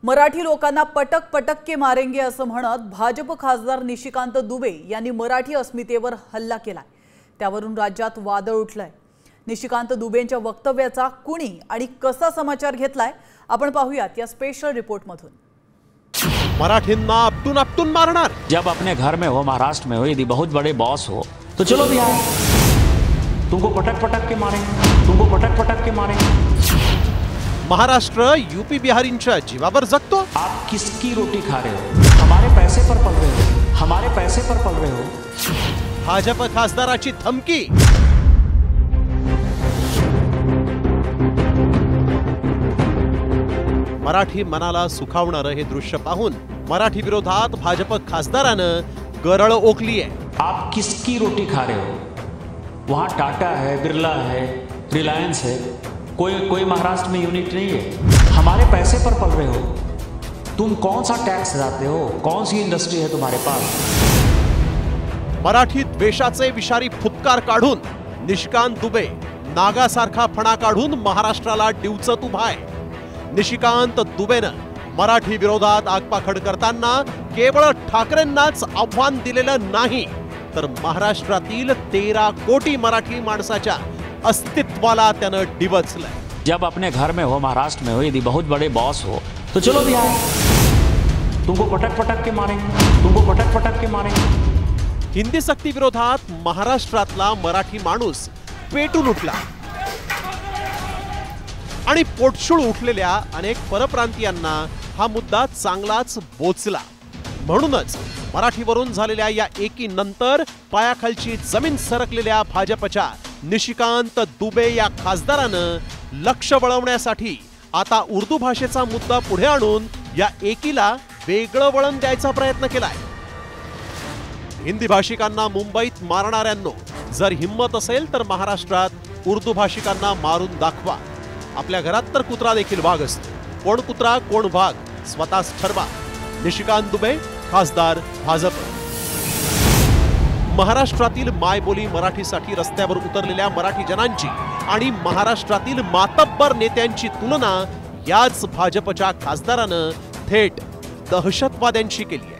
मराठी लोकांना पटक पटक के मारेंगे असं म्हणत भाजप खासदार निशिकांत दुबे यांनी मराठी अस्मितेवर हल्ला केलाय। त्यावरून राज्यात वादळ उठलंय। निशिकांत दुबेंच्या वक्तव्याचा कुणी आणि कसा समाचार घेतलाय आपण पाहूयात या स्पेशल रिपोर्टमधून। मराठींना आपटून आपटून मारणार। जब अपने घर में हो, महाराष्ट्र में हो, यदि बहुत बड़े बॉस हो तो चलो बिहार, तुमको पटक पटक के मारेंगे, तुमको पटक पटक के मारेंगे। महाराष्ट्र यूपी बिहारींच्या जीवावर जगतो। आप किसकी रोटी खा रहे हो? हमारे पैसे पर पल रहे हो, हमारे पैसे पर पल रहे हो। भाजप खासदाराची धमकी। मराठी मनाला सुखावणारं हे दृश्य पाहून मराठी विरोधात भाजप खासदारानं गरळ ओकली आहे। आप किसकी रोटी खा रहे हो? वहाँ टाटा है, बिरला है, रिलायंस है, कोई महाराष्ट्र में यूनिट नहीं है। हमारे पैसे पर पल रहे हो। तुम कौन सा टैक्स देते हो? कौन सी इंडस्ट्री है तुम्हारे पास? मराठी द्वेषाचे विषारी फुटकार काढून निशिकांत दुबे नागासारखा फणा काढून महाराष्ट्राला डिवचत उभाय। निशिकांत दुबेनं मराठी विरोधात आगपाखड करताना केवळ ठाकरेंनाच आव्हान दिलेलं नाही, तर महाराष्ट्रातील 13 कोटी मराठी माणसाच्या अस्तित्वाला त्यानं डिवचलंय। जब अपने घर में हो, महाराष्ट्र में हो, यदि बहुत बड़े बॉस हो तो चलो बिहार, तुमको पटक पटक के मारेंगे, तुमको पटक पटक के मारेंगे। हिंदी सक्ती विरोधात महाराष्ट्रातला मराठी माणूस पेटून उठला आणि पोटशूळ उठलेल्या अनेक परप्रांतीयांना हा मुद्दा चांगलाच बोचला। म्हणूनच मराठीवरून झालेल्या या एकीनंतर पायाखालची जमीन सरकलेल्या भाजपच्या निशिकांत दुबे या खासदारानं लक्ष वळवण्यासाठी आता उर्दू भाषेचा मुद्दा पुढे आणून या एकीला वेगळं वळण द्यायचा प्रयत्न केलाय। हिंदी भाषिकांना मुंबईत मारणाऱ्यांनो, जर हिम्मत असेल तर महाराष्ट्रात उर्दू भाषिकांना मारून दाखवा। आपल्या घरात तर कुत्रा देखील वाघ असतो, कोण कुत्रा कोण वाघ स्वतःच ठरवा। निशिकांत दुबे खासदार भाजप। महाराष्ट्रातील मायबोली मराठीसाठी रस्त्यावर उतरलेल्या मराठी जनांची आणि महाराष्ट्रातील मातब्बर नेत्यांची तुलना याच भाजपच्या खासदारानं थेट दहशतवाद्यांशी केली आहे।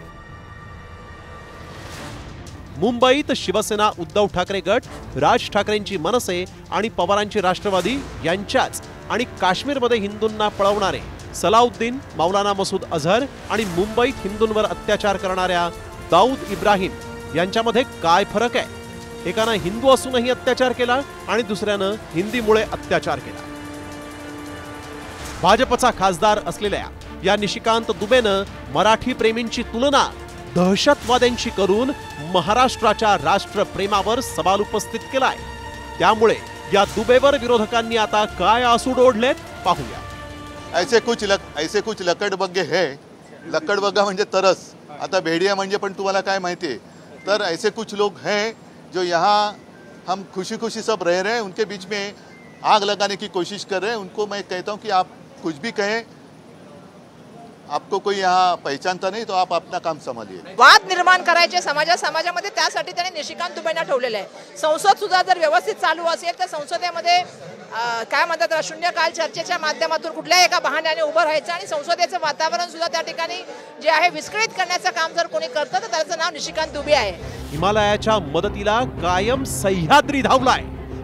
मुंबईत शिवसेना उद्धव ठाकरे गट, राज ठाकरेंची मनसे आणि पवारांची राष्ट्रवादी यांच्याच आणि काश्मीरमध्ये हिंदूंना पळवणारे सलाउद्दीन, मौलाना मसूद अझहर आणि मुंबईत हिंदूंवर अत्याचार करणाऱ्या दाऊद इब्राहिम यांच्यामध्ये काय फरक आहे? एकानं हिंदू असूनही अत्याचार केला आणि दुसऱ्यानं हिंदीमुळे अत्याचार केला। भाजपचा खासदार असलेल्या या निशिकांत दुबेनं मराठी प्रेमींची तुलना दहशतवाद्यांशी करून महाराष्ट्राच्या राष्ट्रप्रेमावर सवाल उपस्थित केलाय। त्यामुळे या दुबेवर विरोधकांनी आता काय आसूड ओढलेत पाहूया। ऐसे कुछ लकडबग्गे है। लकडबग्गा म्हणजे तरस, आता भेड़िया म्हणजे पण तुम्हाला काय माहिती आहे? तर ऐसे कुछ लोग हैं जो यहाँ हम खुशी खुशी सब रह रहे हैं, उनके बीच में आग लगाने की कोशिश कर रहे हैं। उनको मैं कहता हूँ कि आप कुछ भी कहें, आपको कोई यहाँ पहचानता नहीं तो आप अपना काम संभालिए। वाद निर्माण करायचे समाजामध्ये, त्यासाठी त्यांनी निशिकांत दुबेंना ठेवलेलं आहे। संसद सुद्धा जर व्यवस्थित चालू असेल तर संसदेमध्ये काय म्हणतात, शून्यकाल चर्चेच्या माध्यमातून कुठल्याही एका बहाण्याने उभं राहायचं आणि संसदेचं वातावरण सुद्धा त्या ठिकाणी जे आहे विस्कळीत करण्याचं काम जर कोणी करतं तर त्याचं नाव निशिकांत दुबे आहे। हिमालयाच्या मदतीला कायम सह्याद्री धावलाय,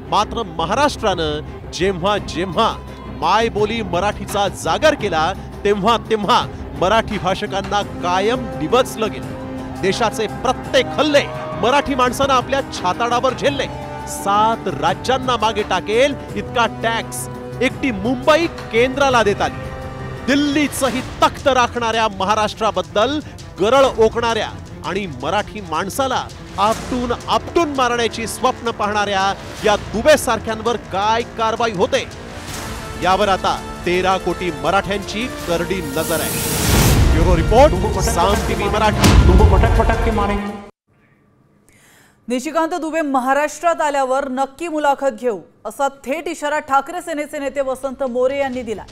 मात्र महाराष्ट्रानं जेव्हा जेव्हा मायबोली मराठीचा जागर केला तेव्हा तेव्हा मराठी भाषकांना कायम डिवचलं गेलं। देशाचे प्रत्येक हल्ले मराठी माणसानं आपल्या छाताडावर झेलले। 7 राज्यांना मागे टाकेल इतका टॅक्स एकटी मुंबई केंद्राला देत आली। दिल्लीचंही तख्त राखणाऱ्या महाराष्ट्राबद्दल गरळ ओकणाऱ्या आणि मराठी माणसाला आपटून आपटून मारण्याची स्वप्न पाहणाऱ्या या दुबे सारख्यांवर काय कारवाई होते, यावर आता 13 कोटी मराठ्यांची करडी नजर आहे। ब्युरो रिपोर्ट, साम टीव्ही मराठी। तुमको पटक पटक के मारेंगे। निशिकांत दुबे महाराष्ट्रात आल्यावर नक्की मुलाखत घेऊ असा थेट इशारा ठाकरे सेनेचे नेते वसंत मोरे यांनी दिला।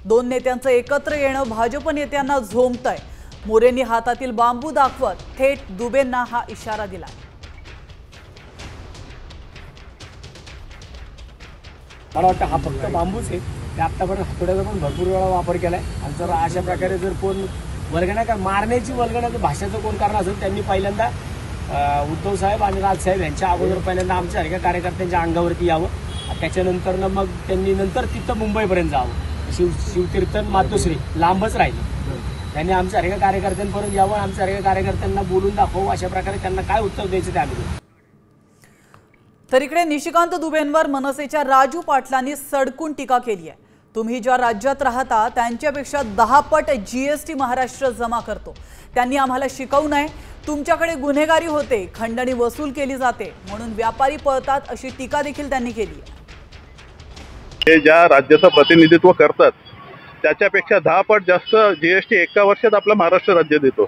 2 नेत्यांचं एकत्र येणं भाजप नेत्यांना झोंबतंय। मोरेंनी हातातील बांबू दाखवत थेट दुबेंना हा इशारा दिला। मला वाटतं हा फक्त बांबूच आहे, ते आत्तापर्यंत हातोड्याचा पण भरपूर वेळा वापर केला आहे. आणि जर अशा प्रकारे जर कोण वल्गना का मारण्याची वल्गना भाषेचं कोण कारण असेल त्यांनी पहिल्यांदा उद्धव साहेब आणि राजसाहेब यांच्या अगोदर पहिल्यांदा आमच्यासारख्या कार्यकर्त्यांच्या अंगावरती यावं. त्याच्यानंतर मग त्यांनी नंतर तिथं मुंबईपर्यंत जावं. शिवतीर्थन मातोश्री लांबच राहिले. त्यांनी आमच्यासारख्या कार्यकर्त्यांपर्यंत यावं, आमच्यासारख्या कार्यकर्त्यांना बोलून दाखवू. अशा प्रकारे त्यांना काय उत्तर द्यायचं ते आम्ही. तर इकडे निशिकांत दुबेंवर मनसेच्या राजू पाटलांनी सडकून टीका केली आहे. तुम्ही ज्या राज्यात राहता त्यांच्यापेक्षा 10 पट GST महाराष्ट्र जमा करतो. त्यांनी आम्हाला शिकवू नये. तुमच्याकडे गुन्हेगारी होते, खंडणी वसूल केली जाते म्हणून व्यापारी पळतात अशी टीका देखील त्यांनी केली आहे. हे ज्या राज्याचं प्रतिनिधित्व करतात त्याच्यापेक्षा 10 पट जास्त GST एका वर्षात आपलं महाराष्ट्र राज्य देतो.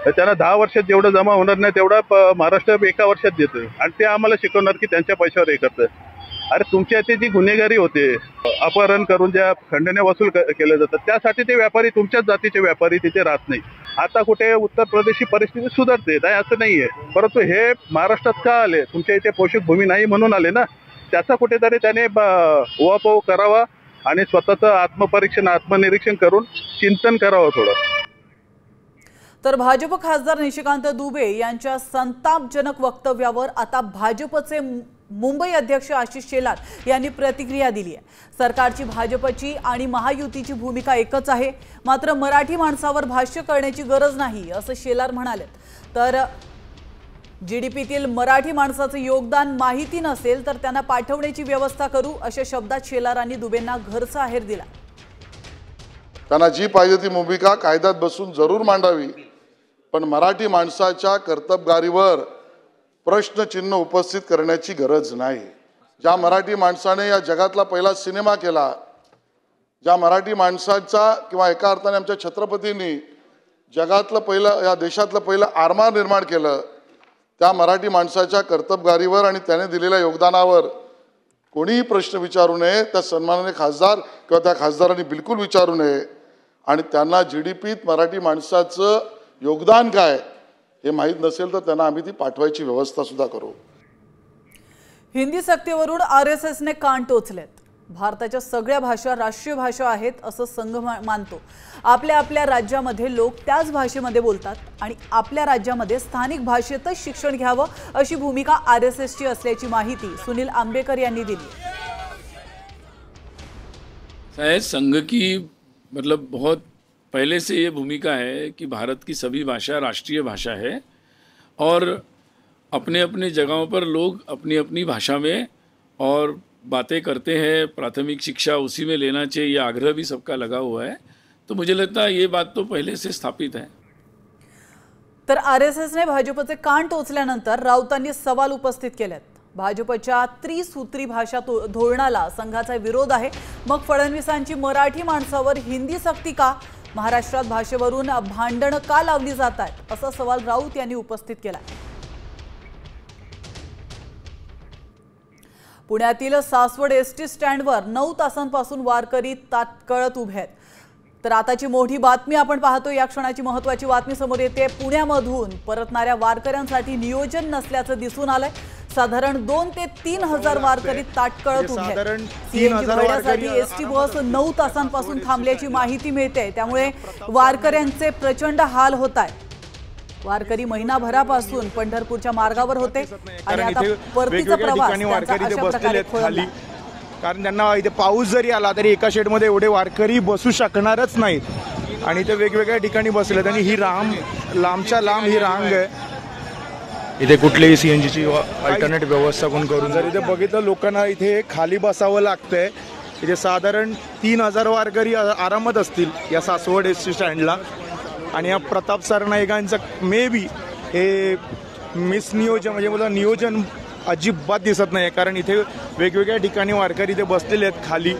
तर त्यांना 10 वर्षात जेवढं जमा होणार नाही तेवढा महाराष्ट्र एका वर्षात देतो. आणि ते आम्हाला शिकवणार की त्यांच्या पैशावर हे करतं. अरे तुमच्या इथे जी गुन्हेगारी होते, अपहरण करून ज्या खंडण्या वसूल केल्या जातात त्यासाठी ते व्यापारी, तुमच्याच जातीचे व्यापारी तिथे राहत नाही. आता कुठे उत्तर प्रदेशची परिस्थिती सुधारते नाही असं नाहीये, परंतु हे महाराष्ट्रात का आले? तुमच्या इथे पोषक भूमी नाही म्हणून आले ना. त्याचा कुठेतरी त्याने उहापोह करावा आणि स्वतःचं आत्मपरीक्षण आत्मनिरीक्षण करून चिंतन करावं थोडं. तर भाजप खासदार निशिकांत दुबे यांच्या संतापजनक वक्तव्यावर आता भाजपचे मुंबई अध्यक्ष आशिष शेलार यांनी प्रतिक्रिया दिली आहे. सरकारची, भाजपची आणि महायुतीची भूमिका एकच आहे, मात्र मराठी माणसावर भाष्य करण्याची गरज नाही असं शेलार म्हणाले. तर GDPतील मराठी माणसाचं योगदान माहिती नसेल तर त्यांना पाठवण्याची व्यवस्था करू अशा शब्दात शेलारांनी दुबेंना घरचा आहेर दिला. त्यांना जी पाहिजे ती भूमिका कायद्यात बसून जरूर मांडावी, पण मराठी माणसाच्या कर्तबगारीवर प्रश्नचिन्ह उपस्थित करण्याची गरज नाही. ज्या मराठी माणसाने या जगातला पहिला सिनेमा केला, ज्या मराठी माणसाचा किंवा एका अर्थाने आमच्या छत्रपतींनी जगातलं पहिलं, या देशातलं पहिलं आरमार निर्माण केलं, त्या मराठी माणसाच्या कर्तबगारीवर आणि त्याने दिलेल्या योगदानावर कोणीही प्रश्न विचारू नये. त्या सन्माननीय खासदार किंवा त्या खासदारांनी बिलकुल विचारू नये. आणि त्यांना GDPत मराठी माणसाचं योगदान काय हे माहीत नसेल तर त्यांना आम्ही ती पाठवायची व्यवस्था सुद्धा करू. हिंदी सक्तीवरून RSSने कान टोचलेत. भारताच्या सगळ्या भाषा राष्ट्रीय भाषा आहेत असं संघ मानतो. आपल्या आपल्या राज्यामध्ये लोक त्याच भाषेमध्ये बोलतात आणि आपल्या राज्यामध्ये स्थानिक भाषेतच शिक्षण घ्यावं अशी भूमिका RSSची असल्याची माहिती सुनील आंबेकर यांनी दिली. शायद संघ की मतलब बहुत पहले से ये भूमिका है कि भारत की सभी भाषा राष्ट्रीय भाषा है और अपने अपने जगहों पर लोग अपनी अपनी भाषा में और बातें करते हैं. प्राथमिक शिक्षा उसी में लेना चाहिए, ये आग्रह भी सबका लगा हुआ है. तो मुझे लगता है ये बात तो पहले से स्थापित है. तर RSSने भाजपचे कान टोचल्यानंतर राऊतांनी सवाल उपस्थित केलेत. भाजपच्या त्रिसूत्री भाषा धोरणाला संघाचा विरोध आहे. मग फडणवीसांची मराठी माणसावर हिंदी सक्ती का? महाराष्ट्रात भाषेवरून भांडणं का लावली जात आहेत असा सवाल राऊत यांनी उपस्थित केला. पुण्यातील सासवड ST स्टँडवर 9 तासांपासून वारकरी ताटकळत उभे आहेत. तर आताची मोठी बातमी आपण पाहतो. या क्षणाची महत्त्वाची बातमी समोर येते. पुण्यामधून परतणाऱ्या वारकऱ्यांसाठी नियोजन नसल्याचं दिसून आलंय. साधारण 2 ते 3 हजार वारकरी ताटकळत उभे आहेत. CNG भरण्यासाठी ST बस 9 तासांपासून थांबल्याची माहिती मिळते. त्यामुळे वारकऱ्यांचे प्रचंड हाल होत आहेत. वारकरी महिनाभरापासून पंढरपूरच्या मार्गावर होते आणि आता परतीचा प्रवास त्यांचा अशा प्रकारे खोळंबला. कारण त्यांना इथे पाऊस जरी आला तरी एका शेडमध्ये एवढे वारकरी बसू शकणारच नाहीत आणि ते वेगवेगळ्या ठिकाणी बसलेत आणि ही लांबच्या लांब ही रांग आहे. इथे कुठलीही CNGची अल्टरनेट व्यवस्था कोण करून जर इथे बघितलं लोकांना इथे खाली बसावं लागतंय. इथे साधारण 3000 वारकरी आरामात असतील या सासवड ST स्टँडला. आणि या प्रताप सरनाईकांचं मे बी हे मिसनियोजन म्हणजे मला नियोजन अजिबात दिसत नाही. कारण इथे वेगवेगळ्या ठिकाणी वारकरी इथे बसलेले आहेत खाली.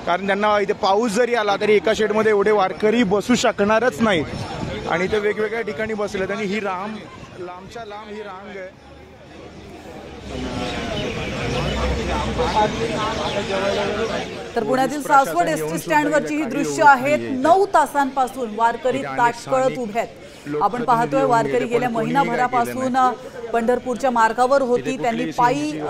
कारण त्यांना इथे पाऊस जरी आला तरी एका शेडमध्ये एवढे वारकरी बसू शकणारच नाहीत आणि इथे वेगवेगळ्या ठिकाणी बसलेत आणि ही लांबच्या लांब ही रांग आहे. तर पुण्यातील सासवड ST स्टँडवरची ही दृश्य आहेत. 9 तासांपासून वारकरी ताटकळत उभे आहेत. आपण पाहतोय वारकरी गेल्या महिनाभरापासून पंढरपूरच्या मार्गावर होती, त्यांनी पायी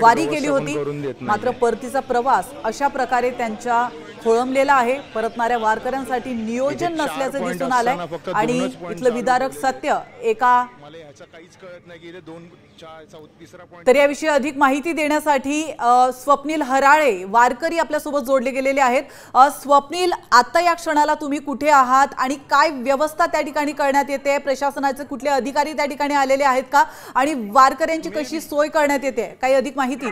वारी केली होती, मात्र परतीचा प्रवास अशा प्रकारे त्यांच्या खोळंबलेला आहे। परतणाऱ्या वारकऱ्यांसाठी नियोजन नसल्याचं दिसून आलंय आणि इथलं विदारक सत्य एका तर याविषयी अधिक माहिती देण्यासाठी स्वप्नील हराळे वारकरी आपल्यासोबत जोडले गेलेले आहेत। स्वप्नील, आता या क्षणाला तुम्ही कुठे आहात आणि काय व्यवस्था त्या ठिकाणी करण्यात येते? प्रशासनाचे कुठले अधिकारी त्या ठिकाणी आलेले आहेत का आणि वारकऱ्यांची कशी सोय करण्यात येते? काही अधिक माहिती?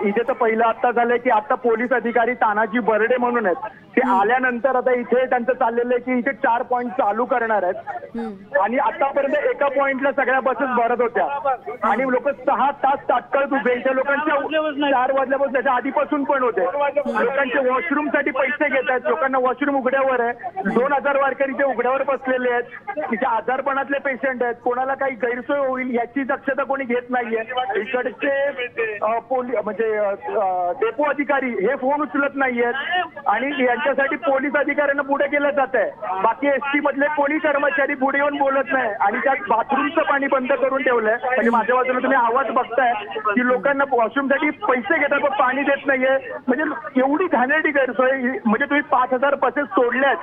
इथे तर पहिलं आता झालंय की आता पोलीस अधिकारी तानाजी बर्डे म्हणून आहेत, ते आल्यानंतर आता इथे त्यांचं चाललेलं आहे की इथे 4 पॉइंट चालू करणार आहेत आणि आतापर्यंत एका पॉइंटला सगळ्या बसेस भरत होत्या आणि लोक 6 तास तात्काळ उभे, इथे लोकांच्या 4 वाजल्यापासून त्याच्या आधीपासून पण होते, लोकांचे वॉशरूम साठी पैसे घेत आहेत, लोकांना वॉशरूम उघड्यावर आहे, 2000 वारकरी ते उघड्यावर बसलेले आहेत, तिथे आजारपणातले पेशंट आहेत, कोणाला काही गैरसोय होईल याची दक्षता कोणी घेत नाहीये। इकडचे म्हणजे डेपो अधिकारी हे फोन उचलत नाहीयेत आणि यांच्यासाठी पोलीस अधिकाऱ्यांना पुढे केलं जात आहे। बाकी एसटी मधले कोणी कर्मचारी पुढे येऊन बोलत नाही आणि त्यात बाथरूमचं पाणी बंद करून ठेवलंय। म्हणजे माझ्या बाजूला तुम्ही आवाज बघताय की लोकांना वॉशरूमसाठी पैसे घेतात पण पाणी देत नाहीये, म्हणजे एवढी घाणेरडी गैरसोय। म्हणजे तुम्ही 5000 बसेस सोडल्यात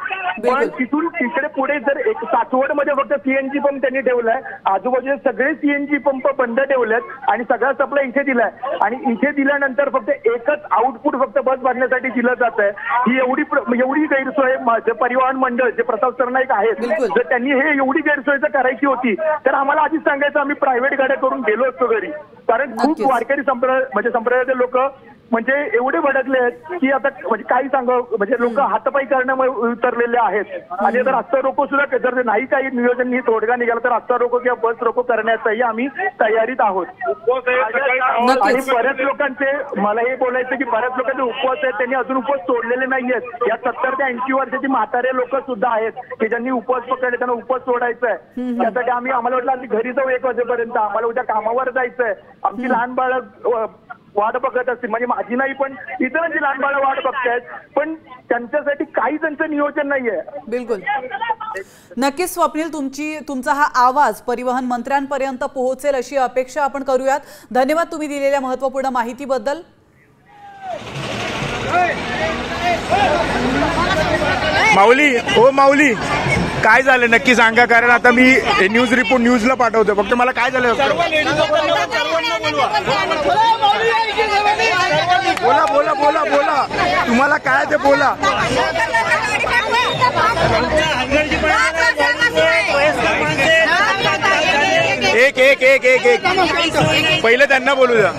पण तिथून तिकडे पुढे जर एक सासवड मध्ये फक्त सीएनजी पंप त्यांनी ठेवलाय, आजूबाजूचे सगळे सीएनजी पंप बंद ठेवलेत आणि सगळा सप्लाय इथे दिलाय आणि इथे दिल्यानंतर फक्त एकच आउटपुट फक्त बस भरण्यासाठी दिलं जात आहे। ही एवढी गैरसोय परिवहन मंडळ जे प्रताप सरनाईक आहेत, जर त्यांनी हे एवढी गैरसोय जर करायची होती तर आम्हाला आधीच सांगायचं, आम्ही प्रायव्हेट गाड्या करून गेलो असतो घरी, कारण खूप वारकरी संप्रदायाचे लोक म्हणजे एवढे भडकले आहेत की आता म्हणजे काही सांगावं, म्हणजे लोक हातपाई करण्यामुळे उतरलेले आहेत आणि जर रस्ता रोको सुद्धा जर नाही काही नियोजन तोडगा निघाला तर रस्ता रोको किंवा बस रोको करण्याचाही आम्ही तयारीत आहोत। आणि बऱ्याच लोकांचे मला हे बोलायचं की बऱ्याच लोकांचे उपवास आहेत, त्यांनी अजून उपवास सोडलेले नाहीयेत। या 70 ते 80 वर्षाची म्हातारे लोक सुद्धा आहेत की ज्यांनी उपवास पकडले, त्यांना उपवास सोडायचा आहे। त्यासाठी आम्हाला वाटलं आम्ही घरी जाऊ 1 वाजेपर्यंत, आम्हाला उद्या कामावर जायचंय, आमची लहान बाळं वाट बघत असतील, म्हणजे माझी नाही पण इतरांची लहान बाळं वाट बघतायत, पण त्यांच्यासाठी काही त्यांचं नियोजन नाहीये। बिलकुल, नक्कीच स्वप्नील, तुमचा हा आवाज परिवहन मंत्र्यांपर्यंत पोहोचेल अशी अपेक्षा आपण करूयात। धन्यवाद तुम्ही दिलेल्या महत्त्वपूर्ण माहितीबद्दल। माऊली, ओ माऊली, काय झालं नक्की सांगा, कारण आता मी न्यूज रिपोर्ट न्यूजला पाठवतो, फक्त मला काय झालं? बोला बोला बोला बोला, तुम्हाला काय ते बोला। एक एक एक एक एक पहिले त्यांना बोलू द्या।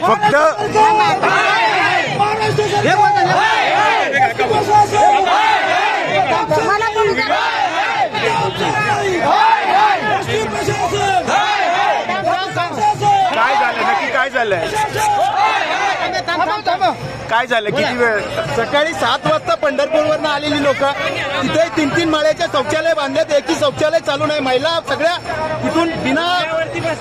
फक्त काय झालं नक्की, काय झालंय, काय झालं, किती वेळ? सकाळी 7 वाजता पंढरपूरवरनं आलेली लोक तिथे 3-3 माळ्याचे शौचालय बांधलेत, एकही शौचालय चालू नाही, महिला सगळ्या तिथून बिना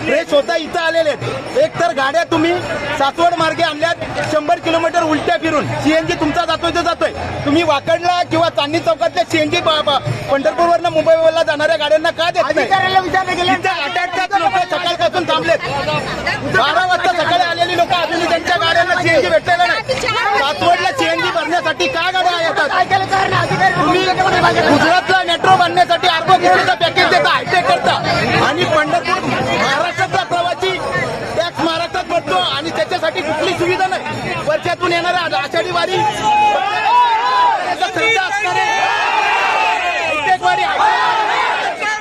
फ्रेश होता इथं आलेले आहेत। एक तर गाड्या तुम्ही सासवड मार्गे आणल्यात 100 किलोमीटर उलट्या फिरून, सीएनजी तुमचा जातोय तो जातोय, तुम्ही वाकडला किंवा चांदणी चौकातल्या सीएनजी पंढरपूरवरनं मुंबईला जाणाऱ्या गाड्यांना का देत नाही? 8-8 तास लोक सकाळपासून थांबलेत, 12 वाजता सकाळी आलेली लोक अजूनही त्यांच्या गाड्यांना सीएनजी भेटलेला नाही। सासवडला सीएनजी भरण्यासाठी काय गाड्या येतात? तुम्ही गुजरातला मेट्रो बांधण्यासाठी अर्धा कोटीचं पॅकेज देता, हायटेक करता आणि पंढरपूर महाराष्ट्राचा प्रवासी टॅक्स महाराष्ट्रात भरतो आणि त्याच्यासाठी कुठली सुविधा नाही। वर्षातून येणाऱ्या आषाढी वारी वारी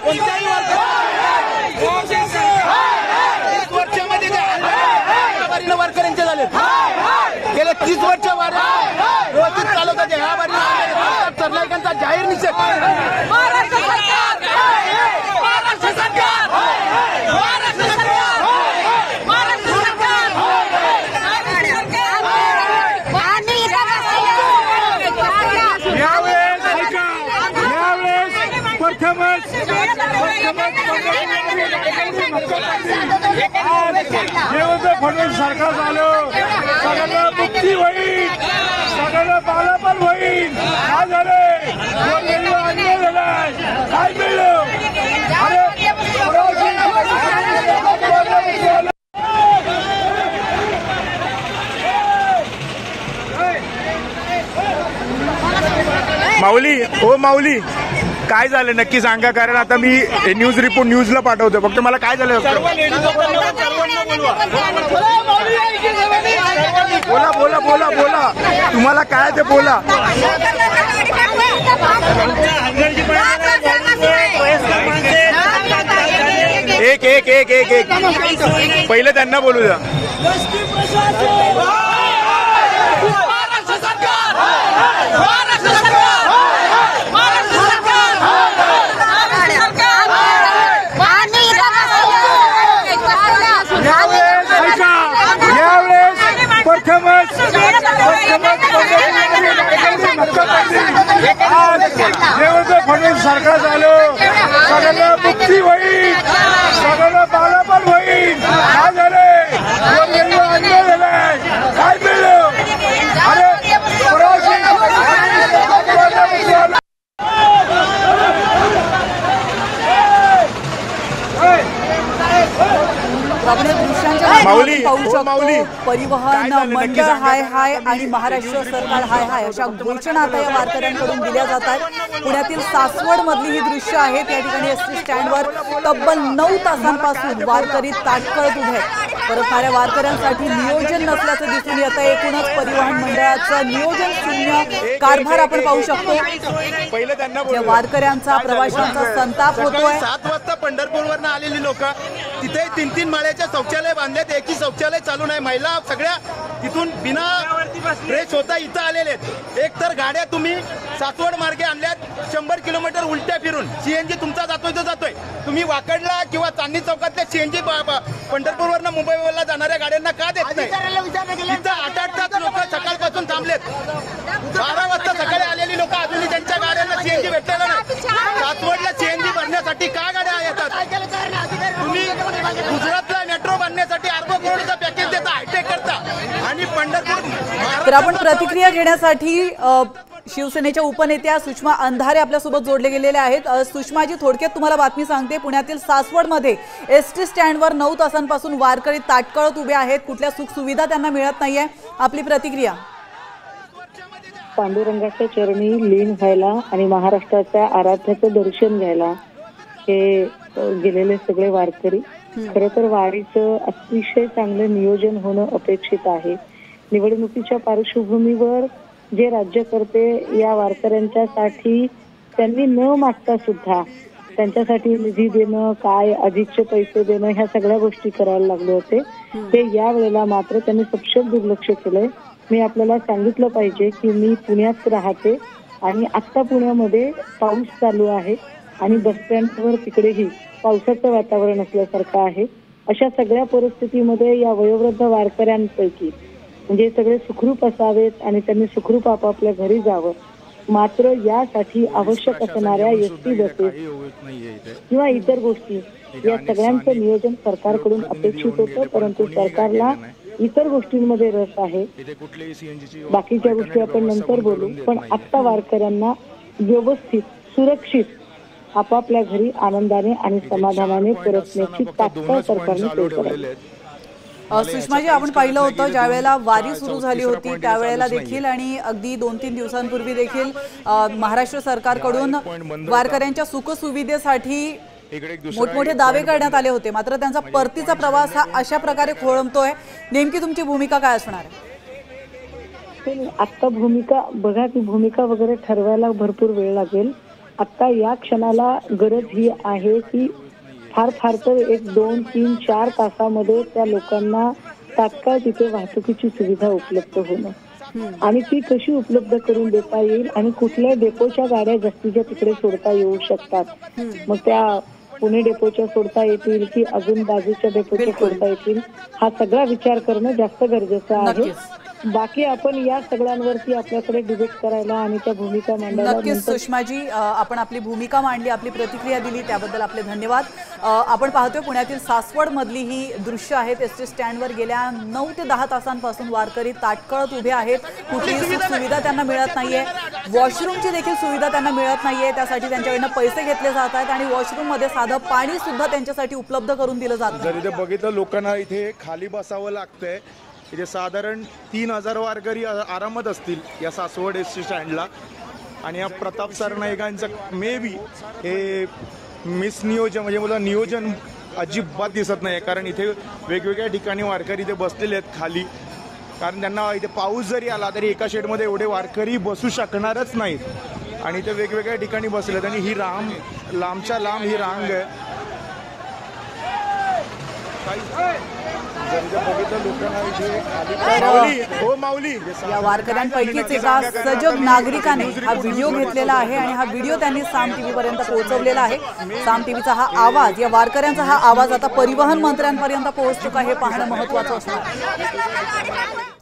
कोणत्याही वर्षामध्ये वारकऱ्यांचे झाले, गेल्या 30 वर्ष वाऱ्या व्यवस्थित चालवतात, ह्या वारी सरनाईकांचा जाहीर निषेध। फडणवीस सरकार झालं सगळ्यांना मुक्ती होईल, सगळ्यांना बालापण होईल. काय झालंय? अन्याय झालाय. काय मिळलं? माऊली, हो माऊली, काय झालं नक्की सांगा, कारण आता मी न्यूज रिपोर्ट न्यूजला पाठवतो. फक्त मला काय झालं? बोला बोला बोला बोला, तुम्हाला काय ते बोला. एक एक एक एक एक पहिले त्यांना बोलू द्या. फडणवीस सरकार झालं सगळ्यांना मुक्ती होईल, सगळ्यांना बालापण होईल. काय झालंय? अन्याय झालाय. काय मिळलं? आपण या दृश्यांच्या पाहू शकतो. परिवहन मंडळ हाय हाय आणि महाराष्ट्र सरकार हाय हाय अशा घोषणा आता या वारकऱ्यांकडून दिल्या जात आहेत. पुण्यातील सासवड मधली ही दृश्य आहेत. या ठिकाणी एसटी स्टँडवर तब्बल 9 तासांपासून वारकरी ताटकळत उभे आहेत. परतणाऱ्या वारकऱ्यांसाठी नियोजन नसल्याचं दिसून येतं. एकूणच परिवहन मंडळाचं नियोजन शून्य कारभार आपण पाहू शकतो. या वारकऱ्यांचा प्रवाशांचा संताप होतोय. 7 वाजता पंढरपूरवरून आलेली लोक तिथे 3-3 माळ्याच्या शौचालय बांधलेत. एकही शौचालय चालू नाही. महिला सगळ्या तिथून बिना फ्रेश होता इथं आलेले आहेत. एक तर गाड्या तुम्ही सासवड मार्गे आणल्यात 100 किलोमीटर उलट्या फिरून. सीएनजी तुमचा जातोय तो जातोय. तुम्ही वाकडला किंवा चांदणी चौकातल्या सीएनजी पंढरपूरवरून मुंबईला जाणाऱ्या गाड्यांना का देत नाही? इथं 8-8 तास लोक सकाळपासून थांबलेत. 12 वाजता सकाळी आलेली लोक अजूनही त्यांच्या गाड्यांना सीएनजी भेटलेला नाही. सासवडला सीएनजी भरण्यासाठी का गाड्या येतात? तुम्ही गुजरातला मेट्रो बांधण्यासाठी अर्ध करोडचं पॅकेज देता, हायटेक करता आणि पंढरपूर. तर आपण प्रतिक्रिया घेण्यासाठी शिवसेनेच्या उपनेत्या सुषमा अंधारे आपल्यासोबत जोडले गेलेले आहेत. सुषमाजी, थोडक्यात तुम्हाला बातमी सांगते. पुण्यातील सासवडमध्ये एसटी स्टँडवर 9 तासांपासून वारकरी ताटकळत उभे आहेत. कुठल्या सुख सुविधा त्यांना मिळत नाहीये. आपली प्रतिक्रिया. पांडुरंगाच्या चरणी लीन व्हायला आणि महाराष्ट्राच्या आराध्याचं दर्शन घ्यायला हे गेलेले सगळे वारकरी. खरं तर वारीचं अतिशय चांगलं नियोजन होणं अपेक्षित आहे. निवडणुकीच्या पार्श्वभूमीवर जे राज्यकर्ते या वारकऱ्यांच्यासाठी त्यांनी न मागता सुद्धा त्यांच्यासाठी निधी देणं, काय अधिकचे पैसे देणं, ह्या सगळ्या गोष्टी करायला लागले होते. ते या वेळेला मात्र त्यांनी सपशेल दुर्लक्ष केलंय. मी आपल्याला सांगितलं पाहिजे की मी पुण्यात राहते आणि आत्ता पुण्यामध्ये पाऊस चालू आहे आणि बस स्टँडवर तिकडेही पावसाचं वातावरण असल्यासारखं आहे. अशा सगळ्या परिस्थितीमध्ये या वयोवृद्ध वारकऱ्यांपैकी म्हणजे सगळे सुखरूप असावेत आणि त्यांनी सुखरूप आपापल्या घरी जावं. मात्र यासाठी आवश्यक असणाऱ्या एसटी बसेस किंवा इतर गोष्टी या सगळ्यांचं नियोजन सरकारकडून अपेक्षित होतं. परंतु सरकारला इतर गोष्टींमध्ये रस आहे. बाकीच्या गोष्टी आपण नंतर बोलू. पण आत्ता वारकऱ्यांना व्यवस्थित सुरक्षित आपापल्या घरी आनंदाने आणि समाधानाने परतण्याची तात्काळ सरकारने सोय करावी. सुषमाजी, आपण पाहिलं होतं ज्या वेळेला वारी सुरू झाली होती त्यावेळेला देखील आणि अगदी 2-3 दिवसांपूर्वी देखील महाराष्ट्र सरकारकडून वारकऱ्यांच्या सुखसुविधेसाठी मोठमोठे दावे करण्यात आले होते. मात्र त्यांचा परतीचा प्रवास हा अशा प्रकारे खोळंबतोय. नेमकी तुमची भूमिका काय असणार आहे? आता भूमिका बघा, ती भूमिका वगैरे ठरवायला भरपूर वेळ लागेल. आता या क्षणाला गरज ही आहे की फार फार तर 1, 2, 3, 4 तासामध्ये त्या लोकांना तात्काळ तिथे वाहतुकीची सुविधा उपलब्ध होणं आणि ती कशी उपलब्ध करून देता येईल आणि कुठल्या डेपोच्या गाड्या जास्तीच्या तिकडे सोडता येऊ शकतात. मग त्या पुणे डेपोच्या सोडता येतील की अजून बाजूच्या डेपोच्या सोडता येतील, हा सगळा विचार करणं जास्त गरजेचं आहे. बाकी आपण या सगळ्यांवरती आपल्याकडे डिबेट करायला आणि त्या भूमिका मांडायला नक्कीच सुषमाजी, आपण आपली भूमिका मांडली, आपली प्रतिक्रिया दिली, त्याबद्दल आपले धन्यवाद. आपण पाहतोय पुण्यातील सासवड मधली ही दृश्य आहेत. एसटी स्टँडवर गेल्या 9 ते 10 तासांपासून वारकरी ताटकळत उभे आहेत. कुठलीही सुविधा त्यांना मिळत नाहीये. वॉशरूमची देखील सुविधा त्यांना मिळत नाहीये. त्यासाठी त्यांच्याकडनं पैसे घेतले जात आहेत आणि वॉशरूम मध्ये साधं पाणी सुद्धा त्यांच्यासाठी उपलब्ध करून दिलं जात. जर इथे बघितलं लोकांना इथे खाली बसावं लागतंय. इथे साधारण 3000 वारकरी आरामात असतील या सासवड एसटी स्टँडला. आणि या प्रताप सरनाईकांचं मे बी हे मिसनियोजन म्हणजे मला नियोजन अजिबात दिसत नाही. कारण इथे वेगवेगळ्या ठिकाणी वारकरी इथे बसलेले आहेत खाली. कारण त्यांना इथे पाऊस जरी आला तरी एका शेडमध्ये एवढे वारकरी बसू शकणारच नाहीत. आणि इथे वेगवेगळ्या ठिकाणी बसलेत आणि ही लांबच्या लांब ही रांग आहे. या वारकऱ्यांपैकीच एका सजग नागरिकाने हा व्हिडिओ घेतलेला आहे आणि हा व्हिडिओ त्यांनी साम टीव्ही पर्यंत पोहोचवलेला आहे. साम टीव्हीचा हा आवाज, या वारकऱ्यांचा हा आवाज आता परिवहन मंत्र्यांपर्यंत पोहोचतो का हे पाहणं महत्त्वाचं असणार.